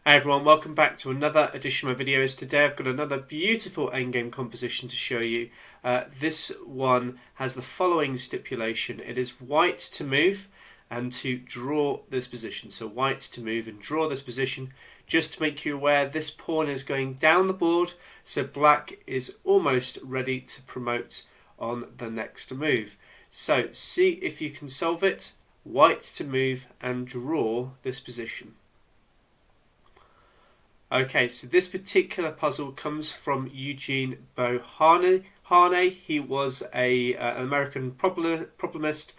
Hi everyone, welcome back to another edition of my videos. Today I've got another beautiful endgame composition to show you. This one has the following stipulation. It is white to move and to draw this position. So white to move and draw this position. Just to make you aware, this pawn is going down the board, so black is almost ready to promote on the next move. So see if you can solve it. White to move and draw this position. Okay, so this particular puzzle comes from Eugene Beauharnais. He was an American problemist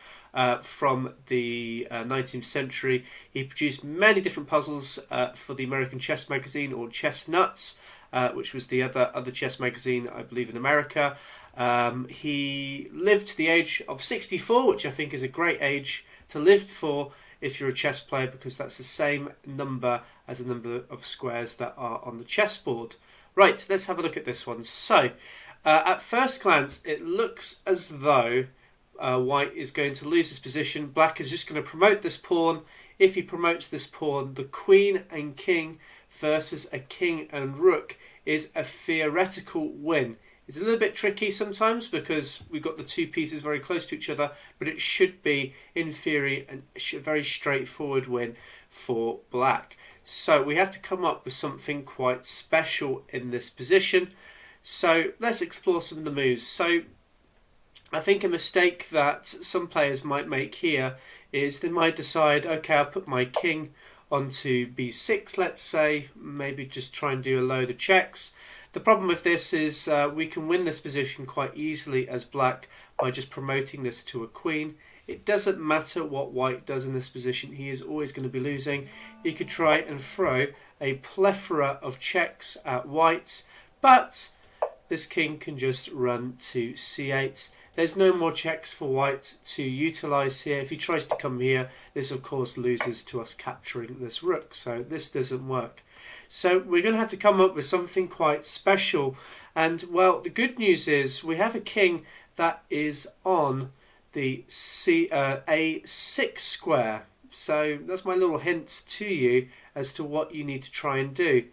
from the 19th century. He produced many different puzzles for the American Chess Magazine, or Chessnuts, which was the other chess magazine, I believe, in America. He lived to the age of 64, which I think is a great age to live for if you're a chess player, because that's the same number as the number of squares that are on the chessboard. Right, let's have a look at this one. So, at first glance, it looks as though white is going to lose this position. Black is just going to promote this pawn. If he promotes this pawn, the queen and king versus a king and rook is a theoretical win. It's a little bit tricky sometimes because we've got the two pieces very close to each other, but it should be, in theory, a very straightforward win for black. So we have to come up with something quite special in this position. So let's explore some of the moves. So I think a mistake that some players might make here is they might decide, okay, I'll put my king onto b6, let's say, maybe just try and do a load of checks. The problem with this is we can win this position quite easily as black by just promoting this to a queen. It doesn't matter what white does in this position, he is always going to be losing. He could try and throw a plethora of checks at white, but this king can just run to c8. There's no more checks for white to utilise here. If he tries to come here, this of course loses to us capturing this rook, so this doesn't work. So we're going to have to come up with something quite special. And well, the good news is we have a king that is on the A6 square. So that's my little hints to you as to what you need to try and do.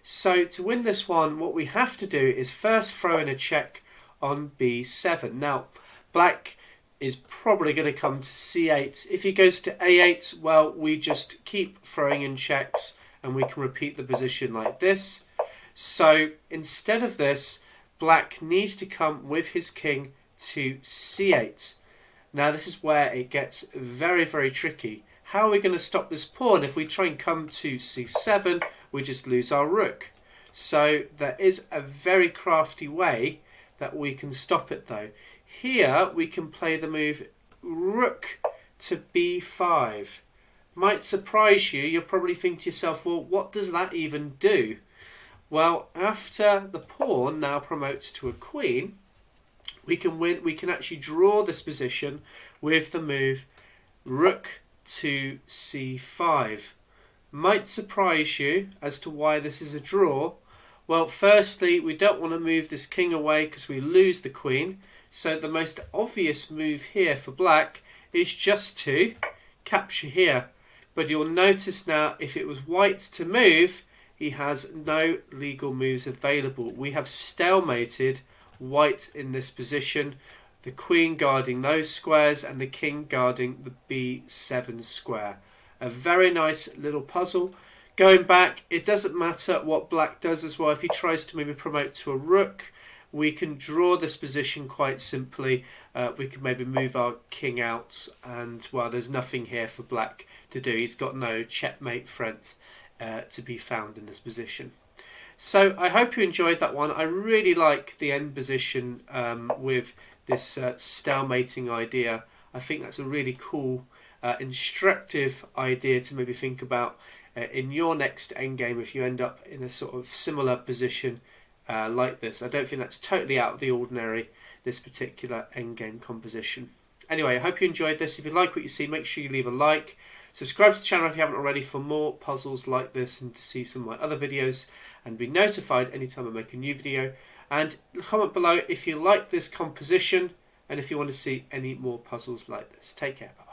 So to win this one, what we have to do is first throw in a check on b7. Now, black is probably going to come to c8. If he goes to a8, well, we just keep throwing in checks and we can repeat the position like this. So instead of this, black needs to come with his king to c8. Now this is where it gets very, very tricky. How are we going to stop this pawn? If we try and come to c7, we just lose our rook. So there is a very crafty way that we can stop it though. Here we can play the move rook to b5. Might surprise you. You'll probably think to yourself, well, what does that even do? Well, after the pawn now promotes to a queen, we can win. We can actually draw this position with the move rook to c5. Might surprise you as to why this is a draw. Well, firstly, we don't want to move this king away because we lose the queen. So the most obvious move here for black is just to capture here. But you'll notice now, if it was white to move, he has no legal moves available. We have stalemated white in this position, the queen guarding those squares and the king guarding the b7 square. A very nice little puzzle. Going back, it doesn't matter what black does as well. If he tries to maybe promote to a rook, we can draw this position quite simply. We can maybe move our king out, and well, there's nothing here for black to do. He's got no checkmate threat to be found in this position. So I hope you enjoyed that one. I really like the end position with this stalemating idea. I think that's a really cool, instructive idea to maybe think about in your next endgame if you end up in a sort of similar position like this. I don't think that's totally out of the ordinary, this particular endgame composition. Anyway, I hope you enjoyed this. If you like what you see, make sure you leave a like. Subscribe to the channel if you haven't already for more puzzles like this and to see some of my other videos and be notified anytime I make a new video. And comment below if you like this composition and if you want to see any more puzzles like this. Take care. Bye.